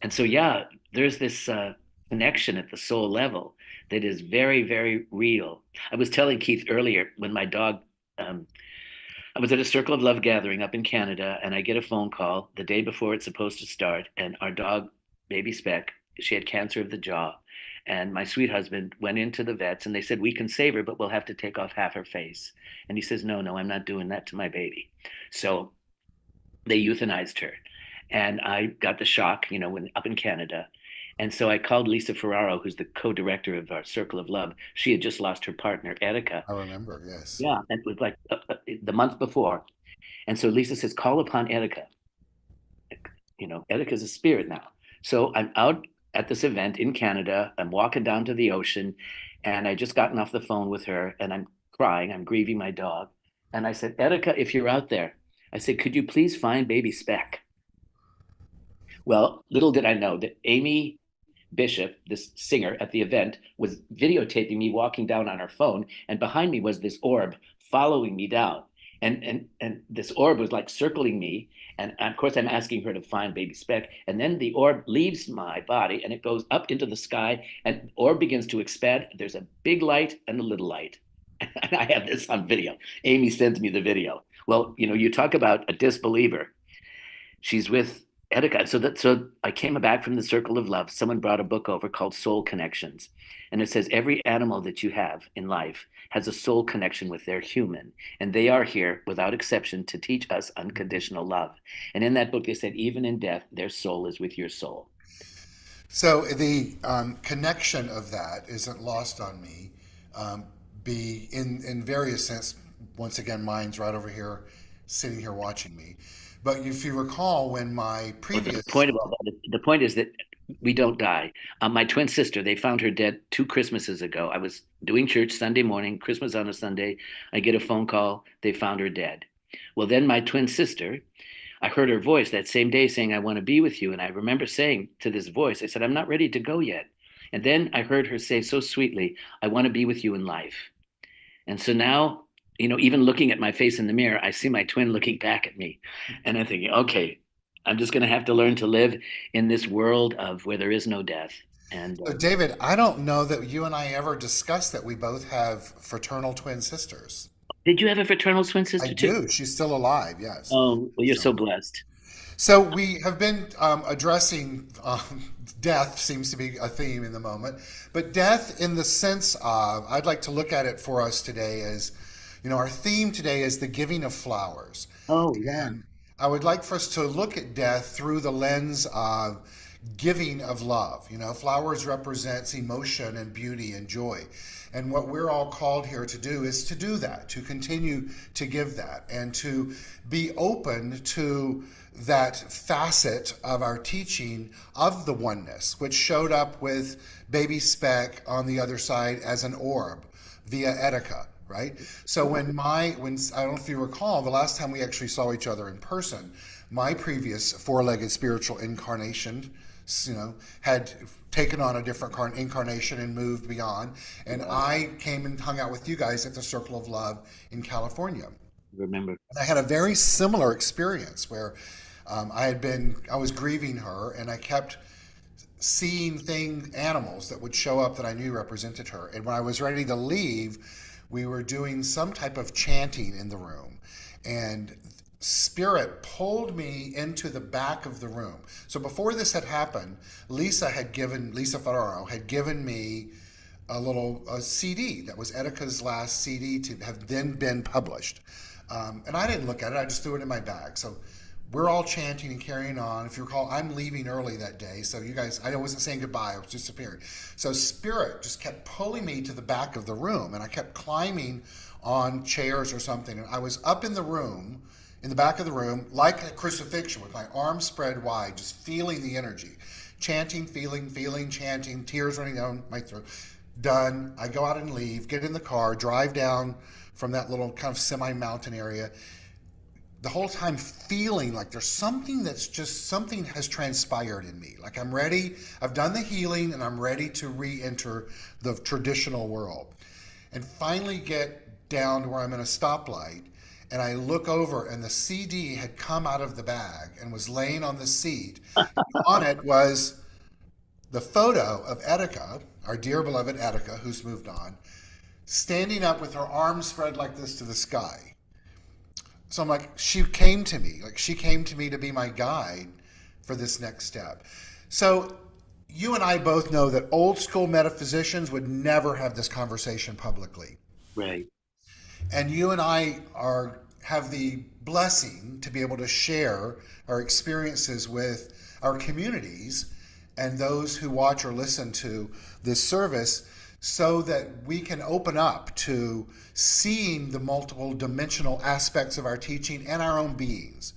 And so, yeah, there's this connection at the soul level that is very, very real. I was telling Keith earlier when my dog, I was at a Circle of Love gathering up in Canada, and I get a phone call the day before it's supposed to start. And our dog, Baby Speck, she had cancer of the jaw. And my sweet husband went into the vets, and they said, "We can save her, but we'll have to take off half her face." And he says, "No, no, I'm not doing that to my baby." So they euthanized her. And I got the shock, when up in Canada. And so I called Lisa Ferraro, who's the co-director of our Circle of Love. She had just lost her partner, Erica. I remember, yes. Yeah, it was like the month before. And so Lisa says, "Call upon Erica." Erica's a spirit now. So I'm out at this event in Canada. I'm walking down to the ocean, and I just gotten off the phone with her, and I'm crying. I'm grieving my dog. And I said, "Erica, if you're out there," I said, "could you please find Baby Speck?" Well, little did I know that Amy Bishop, this singer at the event, was videotaping me walking down on her phone, and behind me was this orb following me down. And this orb was like circling me. And of course, I'm asking her to find Baby Speck. And then the orb leaves my body and it goes up into the sky, and the orb begins to expand. There's a big light and a little light. And I have this on video. Amy sends me the video. Well, you talk about a disbeliever. She's with Erica. So I came back from the Circle of Love. Someone brought a book over called Soul Connections. And it says every animal that you have in life has a soul connection with their human. And they are here without exception to teach us unconditional love. And in that book, they said, even in death, their soul is with your soul. So the connection of that isn't lost on me. Be in various sense. Once again, mine's right over here, sitting here watching me. But if you recall, when my But the previous, point of all that, the point is that we don't die. My twin sister, they found her dead 2 Christmases ago. I was doing church Sunday morning, Christmas on a Sunday. I get a phone call. They found her dead. Well, then my twin sister, I heard her voice that same day saying, "I want to be with you." And I remember saying to this voice, I said, "I'm not ready to go yet." And then I heard her say so sweetly, "I want to be with you in life." And so now, even looking at my face in the mirror, I see my twin looking back at me. And I'm thinking, okay, I'm just going to have to learn to live in this world of where there is no death. And so David, I don't know that you and I ever discussed that we both have fraternal twin sisters. did you have a fraternal twin I sister too? do. She's still alive, yes. Oh, well, you're So, so blessed. so we have been addressing death seems to be a theme in the moment, but death in the sense of, I'd like to look at it for us today as, our theme today is the giving of flowers. Oh, yeah. And I would like for us to look at death through the lens of giving of love. Flowers represents emotion and beauty and joy. And what we're all called here to do is to do that, to continue to give that, and to be open to that facet of our teaching of the oneness, which showed up with baby Speck on the other side as an orb via Etika, right? So when I don't know if you recall, the last time we actually saw each other in person, my previous four-legged spiritual incarnation, had taken on a different incarnation and moved beyond. And I came and hung out with you guys at the Circle of Love in California. Remember. And I had a very similar experience where I was grieving her, and I kept seeing animals that would show up that I knew represented her. And when I was ready to leave, we were doing some type of chanting in the room. And Spirit pulled me into the back of the room. So before this had happened, Lisa Ferraro had given me a CD that was Etika's last CD to have then been published. And I didn't look at it, I just threw it in my bag. So we're all chanting and carrying on. If you recall, I'm leaving early that day. So you guys, I wasn't saying goodbye, I was disappearing. So Spirit just kept pulling me to the back of the room, and I kept climbing on chairs or something. And I was up in the back of the room, like a crucifixion with my arms spread wide, just feeling the energy. Chanting, feeling, chanting, tears running down my throat. Done. I go out and leave, get in the car, drive down from that little kind of semi-mountain area. The whole time feeling like there's something has transpired in me. Like I'm ready, I've done the healing, and I'm ready to re-enter the traditional world. And finally get down to where I'm in a stoplight, and I look over, and the CD had come out of the bag and was laying on the seat. On it was the photo of Etika, our dear beloved Etika, who's moved on, standing up with her arms spread like this to the sky. So I'm like, she came to me to be my guide for this next step. So you and I both know that old school metaphysicians would never have this conversation publicly. Right. And you and I have the blessing to be able to share our experiences with our communities and those who watch or listen to this service, so that we can open up to seeing the multiple dimensional aspects of our teaching and our own beings.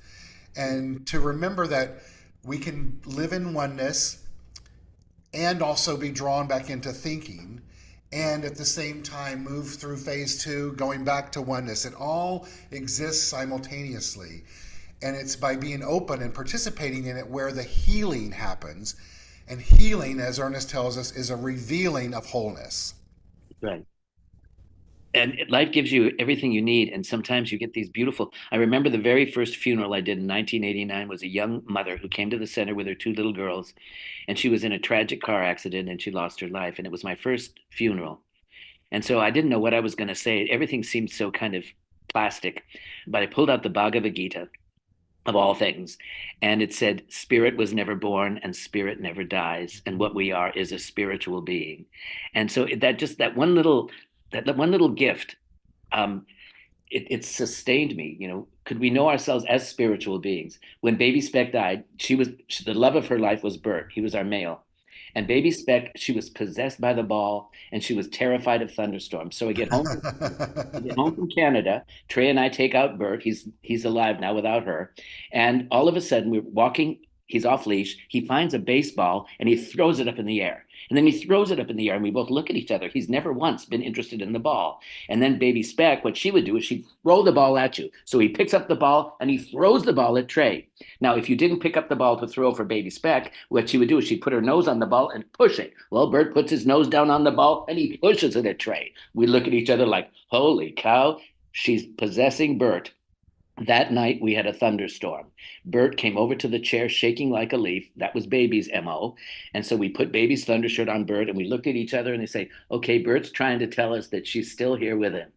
And to remember that we can live in oneness and also be drawn back into thinking, and at the same time move through phase 2, going back to oneness. It all exists simultaneously. And it's by being open and participating in it where the healing happens. And healing, as Ernest tells us, is a revealing of wholeness. Right. And life gives you everything you need. And sometimes you get these beautiful. I remember the very first funeral I did in 1989 was a young mother who came to the center with her 2 little girls. And she was in a tragic car accident and she lost her life. And it was my first funeral. And so I didn't know what I was going to say. Everything seemed so kind of plastic. But I pulled out the Bhagavad Gita, of all things. And it said, spirit was never born and spirit never dies. And what we are is a spiritual being. And so that one little gift, it sustained me. Could we know ourselves as spiritual beings? When baby Speck died, the love of her life was Bert. He was our male. And baby Speck, she was possessed by the ball and she was terrified of thunderstorms. So we get home from Canada. Trey and I take out Bert. He's alive now without her. And all of a sudden we're walking, he's off leash. He finds a baseball and he throws it up in the air. And then he throws it up in the air and we both look at each other. He's never once been interested in the ball. And then baby Speck, what she would do is she'd throw the ball at you. So he picks up the ball and he throws the ball at Trey. Now, if you didn't pick up the ball to throw for baby Speck, what she would do is she'd put her nose on the ball and push it. Well, Bert puts his nose down on the ball and he pushes it at Trey. We look at each other like, holy cow, she's possessing Bert. That night we had a thunderstorm. Bert came over to the chair shaking like a leaf. That was baby's MO. And so we put baby's thunder shirt on Bert and we looked at each other and they say, okay, Bert's trying to tell us that she's still here with him.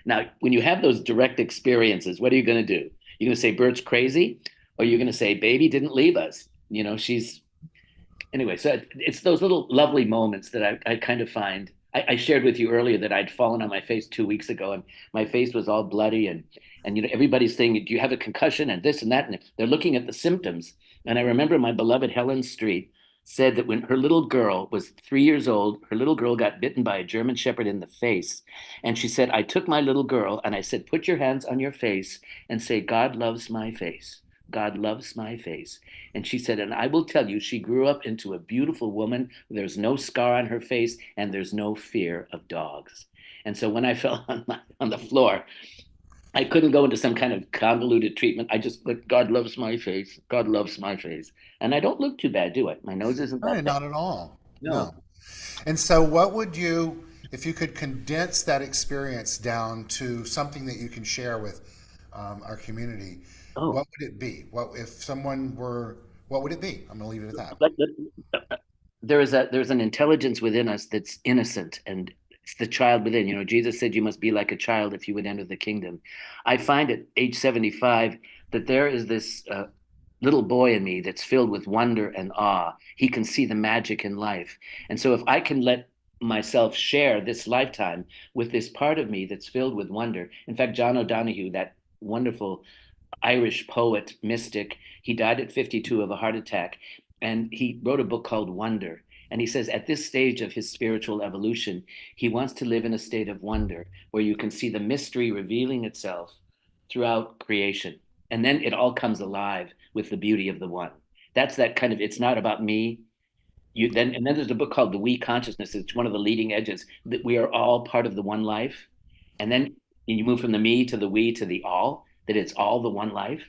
Now, when you have those direct experiences, what are you going to do? You're going to say Bert's crazy, or you're going to say baby didn't leave us. You know, she's anyway. So it's those little lovely moments that I kind of find. I shared with you earlier that I'd fallen on my face 2 weeks ago, and my face was all bloody, and you know everybody's saying, "Do you have a concussion?" and this and that, and they're looking at the symptoms. And I remember my beloved Helen Street said that when her little girl was 3 years old, her little girl got bitten by a German Shepherd in the face, and she said, "I took my little girl and I said, put your hands on your face and say, God loves my face." God loves my face. And she said, and I will tell you, she grew up into a beautiful woman. There's no scar on her face and there's no fear of dogs. And so when I fell on the floor, I couldn't go into some kind of convoluted treatment. I just, but God loves my face. God loves my face. And I don't look too bad, do I? My nose isn't No, that bad. not at all. No. No. And so, what would you, if you could condense that experience down to something that you can share with our community, Oh, what would it be? What if someone were? What would it be? I'm going to leave it at that. there's an intelligence within us that's innocent, and it's the child within. You know, Jesus said you must be like a child if you would enter the kingdom. I find at age 75 that there is this little boy in me that's filled with wonder and awe. He can see the magic in life. And so if I can let myself share this lifetime with this part of me that's filled with wonder. In fact, John O'Donohue, that wonderful Irish poet, mystic. He died at 52 of a heart attack. And he wrote a book called Wonder. And he says at this stage of his spiritual evolution, he wants to live in a state of wonder where you can see the mystery revealing itself throughout creation. And then it all comes alive with the beauty of the one. That's that kind of, it's not about me. And then there's a book called The We Consciousness. It's one of the leading edges that we are all part of the one life. And then you move from the me to the we to the all, that it's all the one life.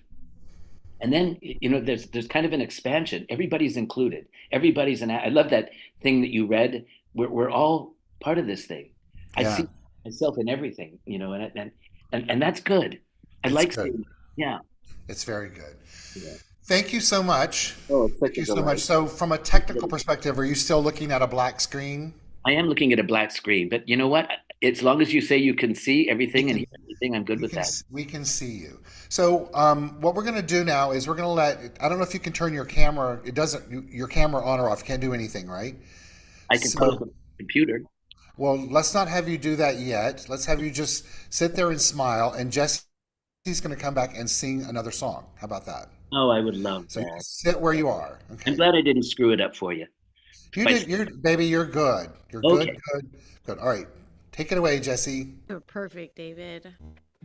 And then you know there's kind of an expansion. Everybody's included. Everybody's an. I love that thing that you read. We're all part of this thing. I Yeah, see myself in everything, you know, and that's good. I it's like good. seeing. Yeah. It's very good. Yeah. Thank you so much. Oh, it's Thank such a you so much. delight. So, from a technical perspective, are you still looking at a black screen? I am looking at a black screen, but you know what? As long as you say you can see We everything and can hear everything, I'm good with that. we can see you. So, what we're going to do now is we're going to let. I don't know if you can turn your camera. It doesn't. Your camera on or off. Can't do anything, right? I can put up So, a computer. well, let's not have you do that yet. Let's have you just sit there and smile. And Jesse's going to come back and sing another song. How about that? Oh, I would love So you that. sit where you are. I'm Okay. glad I didn't screw it up for you. You By, did. You're baby. You're good. You're good. okay. Good. Good. All right. Take it away, Jesse. You're perfect, David.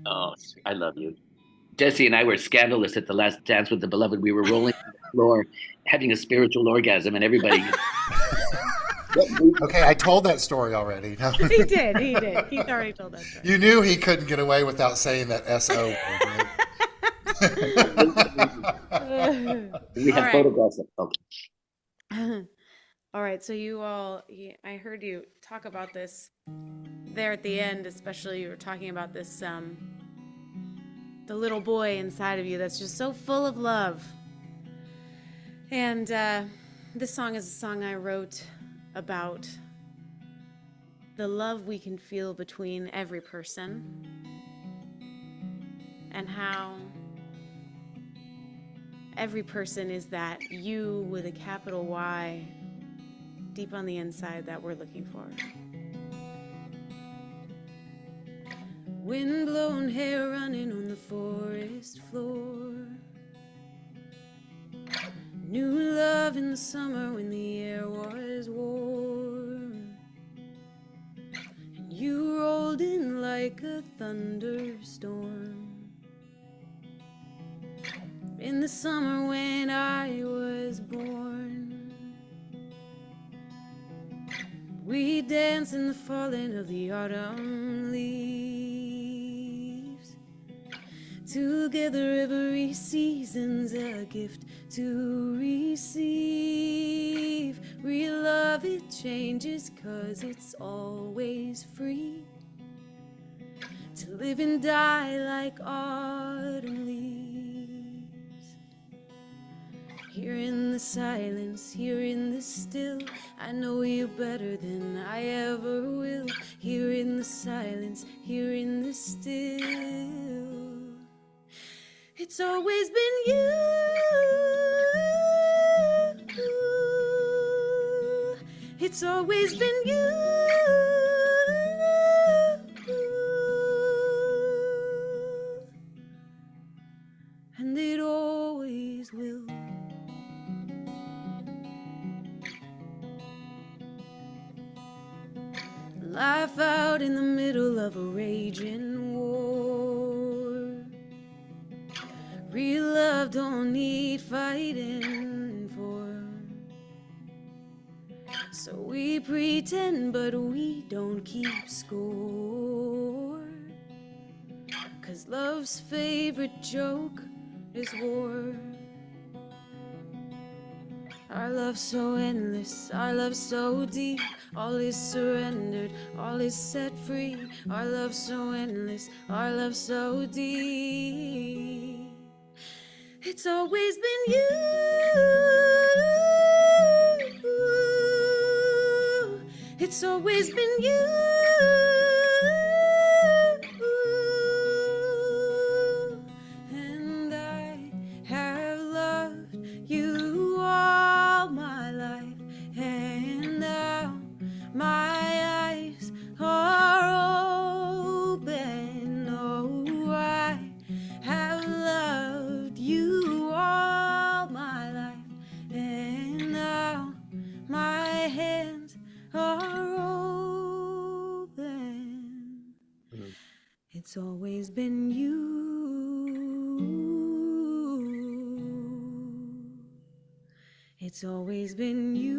Oh, I love you. Jesse and I were scandalous at the last Dance with the Beloved. We were rolling on the floor, having a spiritual orgasm, and everybody. Okay, I told that story already. No. He did. He did. He's already told that story. You knew he couldn't get away without saying that SO word, We All have right. photographs of. Okay. All right. So you all, I heard you talk about this there at the end, especially you were talking about this, the little boy inside of you that's just so full of love. And this song is a song I wrote about the love we can feel between every person and how every person is that you with a capital Y deep on the inside that we're looking for. Wind-blown hair running on the forest floor. New love in the summer when the air was warm. thunderstorm. In the summer when I was born, we dance in the falling of the autumn leaves. Together every season's a gift to receive. Real love, it changes 'cause it's always free to live and die like autumn leaves. Here in the silence, here in the still, I know you better than I ever will. Here in the silence, here in the still, it's always been you. It's always been you. And it always will. Life out in the middle of a raging war. Real love don't need fighting for. So we pretend, but we don't keep score. 'Cause love's favorite joke is war. Our love so endless, our love so deep. All is surrendered, all is set free. Our love so endless, our love so deep. It's always been you. It's always been you. And I have loved you all my life. And now my eyes are open. Oh, I have loved you all my life. And now my hands are open. It's always been you. It's always been you.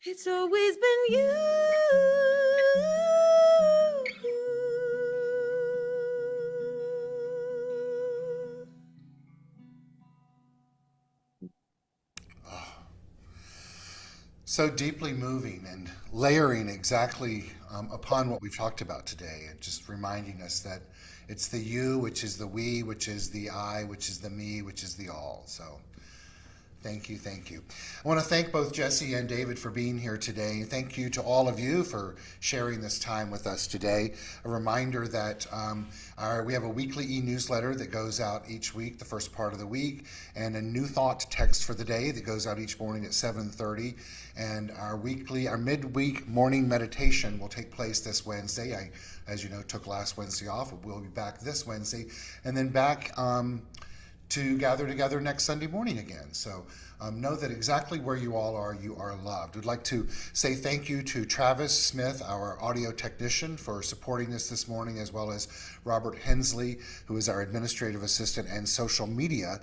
It's always been you. So deeply moving and layering exactly upon what we've talked about today, and just reminding us that it's the you, which is the we, which is the I, which is the me, which is the all. So thank you, thank you. I want to thank both Jesse and David for being here today. Thank you to all of you for sharing this time with us today. A reminder that we have a weekly e-newsletter that goes out each week, the first part of the week, and a new thought text for the day that goes out each morning at 7:30. And our midweek morning meditation will take place this Wednesday. I, as you know, took last Wednesday off. We'll be back this Wednesday, and then back to gather together next Sunday morning again. So know that exactly where you all are, you are loved. We'd like to say thank you to Travis Smith, our audio technician, for supporting us this morning, as well as Robert Hensley, who is our administrative assistant and social media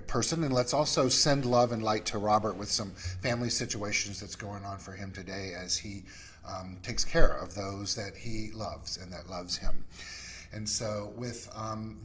person. And let's also send love and light to Robert with some family situations that's going on for him today, as he takes care of those that he loves and that loves him. And so with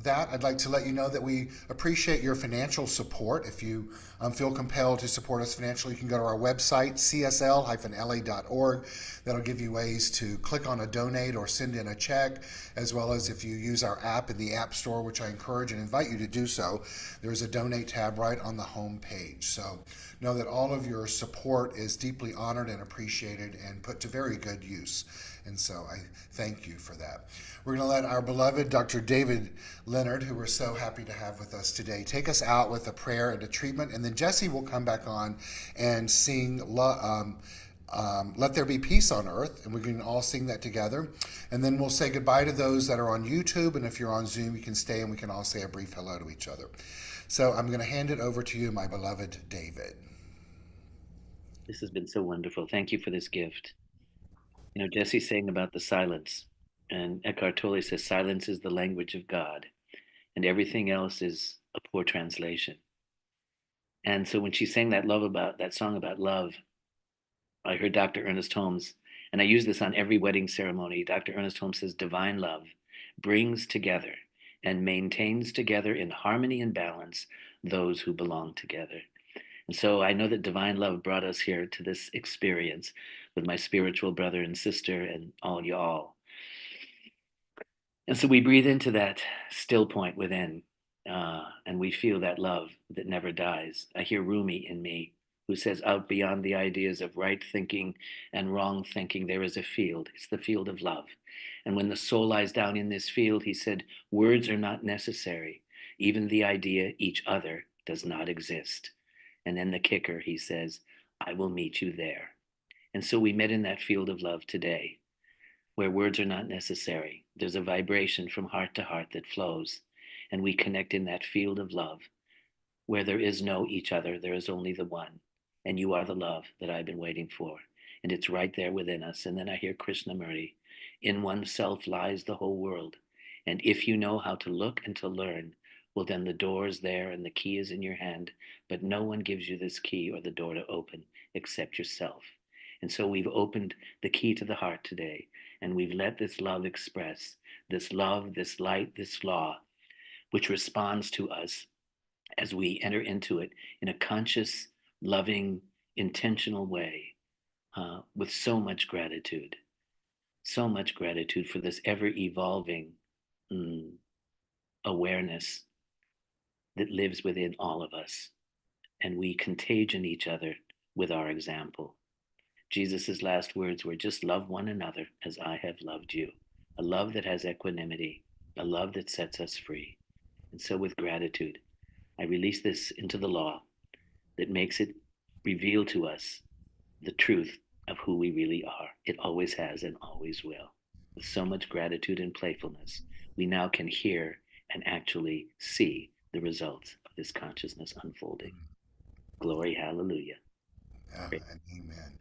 that, I'd like to let you know that we appreciate your financial support. If you feel compelled to support us financially, you can go to our website, CSL-LA.org. That'll give you ways to click on a donate or send in a check, as well as if you use our app in the App Store, which I encourage and invite you to do so, there's a donate tab right on the home page. So know that all of your support is deeply honored and appreciated and put to very good use. And so I thank you for that. We're going to let our beloved Dr. David Leonard, who we're so happy to have with us today, take us out with a prayer and a treatment. And then Jesse will come back on and sing Let There Be Peace on Earth. And we can all sing that together. And then we'll say goodbye to those that are on YouTube. And if you're on Zoom, you can stay and we can all say a brief hello to each other. So I'm going to hand it over to you, my beloved David. This has been so wonderful. Thank you for this gift. You know, Jesse's saying about the silence, and Eckhart Tolle says silence is the language of God, and everything else is a poor translation. And so when she sang that song about love, I heard Dr. Ernest Holmes, and I use this on every wedding ceremony. Dr. Ernest Holmes says, divine love brings together and maintains together in harmony and balance those who belong together. And so I know that divine love brought us here to this experience with my spiritual brother and sister and all y'all. And so we breathe into that still point within, and we feel that love that never dies. I hear Rumi in me who says, out beyond the ideas of right thinking and wrong thinking, there is a field. It's the field of love. And when the soul lies down in this field, he said, words are not necessary. Even the idea each other does not exist. And then the kicker, he says, I will meet you there. And so we met in that field of love today, where words are not necessary. There's a vibration from heart to heart that flows, and we connect in that field of love, where there is no each other, there is only the one. And you are the love that I've been waiting for. And it's right there within us. And then I hear Krishnamurti, in oneself lies the whole world. And if you know how to look and to learn, well, then the door is there and the key is in your hand. But no one gives you this key or the door to open except yourself. And so we've opened the key to the heart today. And we've let this love express, this love, this light, this law, which responds to us as we enter into it in a conscious, loving, intentional way, with so much gratitude for this ever-evolving awareness that lives within all of us. And we contagion each other with our example. Jesus' last words were, just love one another as I have loved you. A love that has equanimity, a love that sets us free. And so with gratitude, I release this into the law that makes it reveal to us the truth of who we really are. It always has and always will. With so much gratitude and playfulness, we now can hear and actually see the results of this consciousness unfolding. Glory, hallelujah. And amen.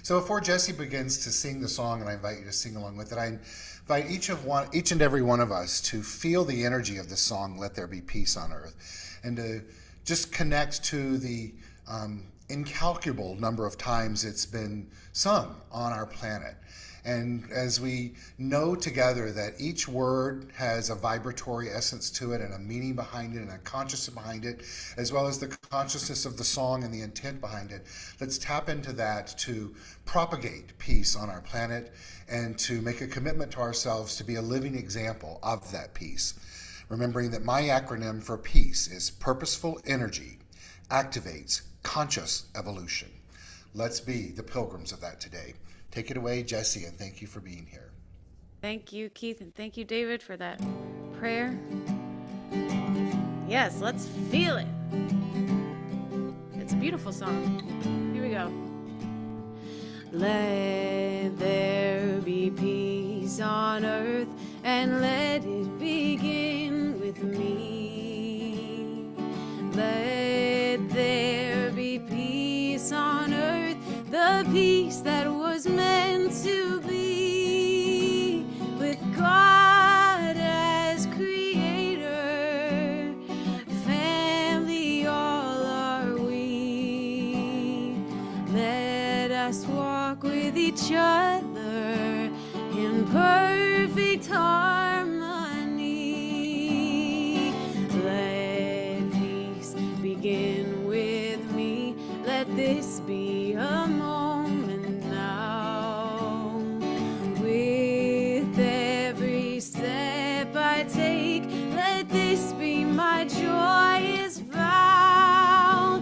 So before Jesse begins to sing the song, and I invite you to sing along with it, I invite each and every one of us to feel the energy of the song, Let There Be Peace on Earth, and to just connect to the incalculable number of times it's been sung on our planet. And as we know together that each word has a vibratory essence to it and a meaning behind it and a consciousness behind it, as well as the consciousness of the song and the intent behind it, let's tap into that to propagate peace on our planet and to make a commitment to ourselves to be a living example of that peace. Remembering that my acronym for peace is Purposeful Energy Activates Conscious Evolution. Let's be the pilgrims of that today. Take it away, Jesse, and thank you for being here. Thank you, Keith, and thank you, David, for that prayer. Yes, let's feel it. It's a beautiful song. Here we go. Let there be peace on earth, and let it begin with me. Let there be peace on earth, the peace that was meant to be, with God as creator, family all are we. Let us walk with each other in perfect harmony. Let peace begin with me. Let this be a moment now. With every step I take, let this be my joyous vow,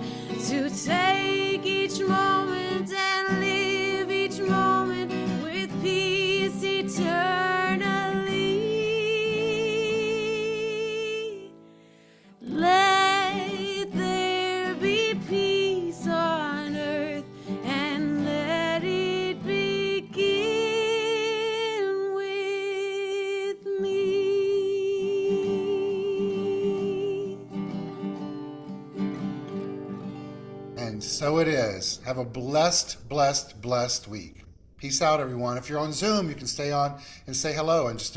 to take each moment and live each moment with peace eternal. And so it is. Have a blessed, blessed, blessed week. Peace out, everyone. If you're on Zoom, you can stay on and say hello and just